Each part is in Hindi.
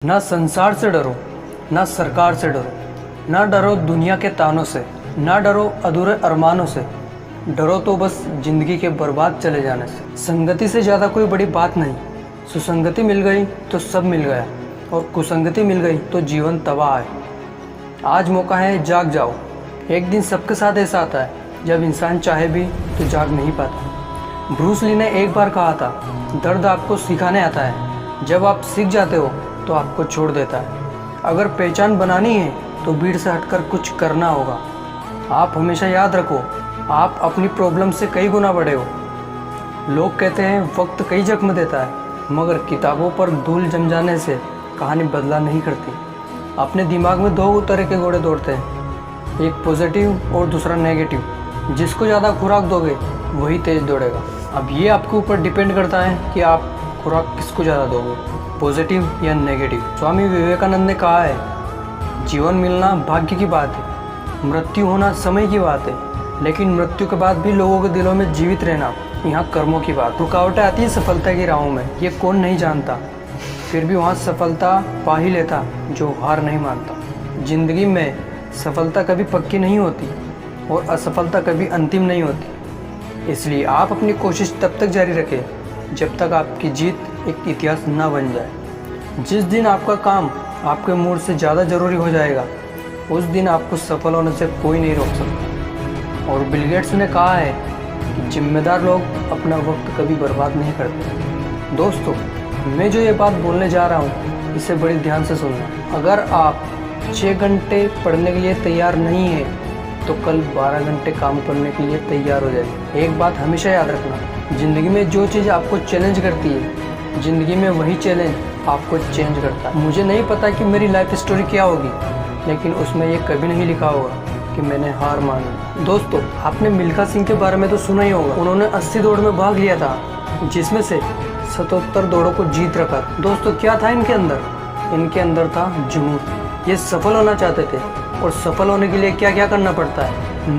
ना संसार से डरो, ना सरकार से डरो, ना डरो दुनिया के तानों से, ना डरो अधूरे अरमानों से, डरो तो बस जिंदगी के बर्बाद चले जाने से। संगति से ज़्यादा कोई बड़ी बात नहीं। सुसंगति मिल गई तो सब मिल गया, और कुसंगति मिल गई तो जीवन तबाह है। आज मौका है, जाग जाओ। एक दिन सबके साथ ऐसा आता है जब इंसान चाहे भी तो जाग नहीं पाता। ब्रूस ली ने एक बार कहा था, दर्द आपको सिखाने आता है, जब आप सीख जाते हो तो आपको छोड़ देता है। अगर पहचान बनानी है तो भीड़ से हटकर कुछ करना होगा। आप हमेशा याद रखो, आप अपनी प्रॉब्लम से कई गुना बड़े हो। लोग कहते हैं वक्त कई जख्म देता है, मगर किताबों पर धूल जम जाने से कहानी बदला नहीं करती। अपने दिमाग में दो तरह के घोड़े दौड़ते हैं, एक पॉजिटिव और दूसरा नेगेटिव। जिसको ज़्यादा खुराक दोगे वही तेज दौड़ेगा। अब ये आपके ऊपर डिपेंड करता है कि आप खुराक किसको ज़्यादा दोगे, पॉजिटिव या नेगेटिव। स्वामी विवेकानंद ने कहा है, जीवन मिलना भाग्य की बात है, मृत्यु होना समय की बात है, लेकिन मृत्यु के बाद भी लोगों के दिलों में जीवित रहना यहाँ कर्मों की बात। रुकावटें आती है सफलता की राहों में, ये कौन नहीं जानता। फिर भी वहाँ सफलता पा ही लेता जो हार नहीं मानता। जिंदगी में सफलता कभी पक्की नहीं होती और असफलता कभी अंतिम नहीं होती। इसलिए आप अपनी कोशिश तब तक जारी रखें जब तक आपकी जीत एक इतिहास ना बन जाए। जिस दिन आपका काम आपके मूड से ज़्यादा ज़रूरी हो जाएगा, उस दिन आपको सफल होने से कोई नहीं रोक सकता। और बिल गेट्स ने कहा है कि जिम्मेदार लोग अपना वक्त कभी बर्बाद नहीं करते। दोस्तों, मैं जो ये बात बोलने जा रहा हूँ, इसे बड़ी ध्यान से सुनना। अगर आप 6 घंटे पढ़ने के लिए तैयार नहीं है तो कल 12 घंटे काम करने के लिए तैयार हो जाइए। एक बात हमेशा याद रखना, ज़िंदगी में जो चीज़ आपको चैलेंज करती है, ज़िंदगी में वही चैलेंज आपको चेंज करता है। मुझे नहीं पता कि मेरी लाइफ स्टोरी क्या होगी, लेकिन उसमें ये कभी नहीं लिखा होगा कि मैंने हार मान ली। दोस्तों, आपने मिल्खा सिंह के बारे में तो सुना ही होगा। उन्होंने 80 दौड़ में भाग लिया था, जिसमें से 77 दौड़ों को जीत रखा। दोस्तों, क्या था इनके अंदर? इनके अंदर था जुनून। ये सफल होना चाहते थे, और सफल होने के लिए क्या क्या करना पड़ता है?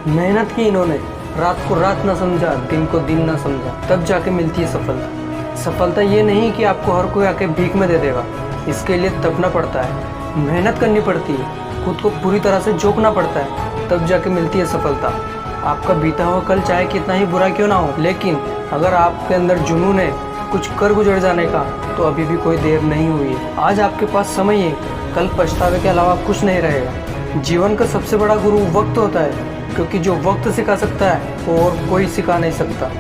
मेहनत की इन्होंने। रात को रात ना समझा, दिन को दिन ना समझा, तब जाके मिलती है सफलता। सफलता ये नहीं कि आपको हर कोई आके भीख में दे देगा। इसके लिए तपना पड़ता है, मेहनत करनी पड़ती है, खुद को पूरी तरह से झोंकना पड़ता है, तब जाके मिलती है सफलता। आपका बीता हुआ कल चाहे कितना ही बुरा क्यों ना हो, लेकिन अगर आपके अंदर जुनून है कुछ कर गुजर जाने का, तो अभी भी कोई देर नहीं हुई है। आज आपके पास समय है, कल पछतावे के अलावा कुछ नहीं रहेगा। जीवन का सबसे बड़ा गुरु वक्त होता है, क्योंकि जो वक्त सिखा सकता है वो और कोई सिखा नहीं सकता।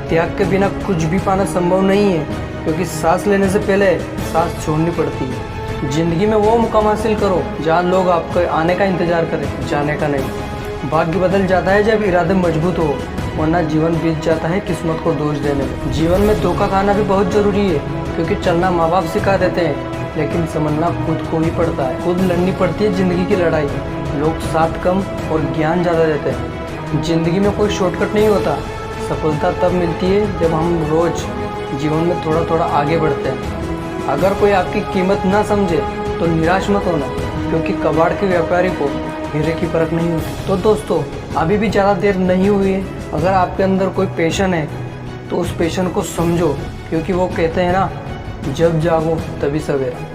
त्याग के बिना कुछ भी पाना संभव नहीं है, क्योंकि सांस लेने से पहले सांस छोड़नी पड़ती है। जिंदगी में वो मुकाम हासिल करो जहाँ लोग आपके आने का इंतजार करें, जाने का नहीं। भाग्य बदल जाता है जब इरादे मजबूत हो, वरना जीवन बीत जाता है किस्मत को दोष देने में। जीवन में धोखा खाना भी बहुत जरूरी है, क्योंकि चलना माँ बाप सिखा देते हैं, लेकिन समझना खुद को ही पड़ता है। खुद लड़नी पड़ती है जिंदगी की लड़ाई। लोग साथ कम और ज्ञान ज़्यादा देते हैं। जिंदगी में कोई शॉर्टकट नहीं होता। सफलता तब मिलती है जब हम रोज जीवन में थोड़ा थोड़ा आगे बढ़ते हैं। अगर कोई आपकी कीमत ना समझे तो निराश मत होना, क्योंकि कबाड़ के व्यापारी को हीरे की परख नहीं होती। तो दोस्तों, अभी भी ज़्यादा देर नहीं हुई है। अगर आपके अंदर कोई पैशन है तो उस पैशन को समझो, क्योंकि वो कहते हैं ना, जब जागो तभी सवेरा।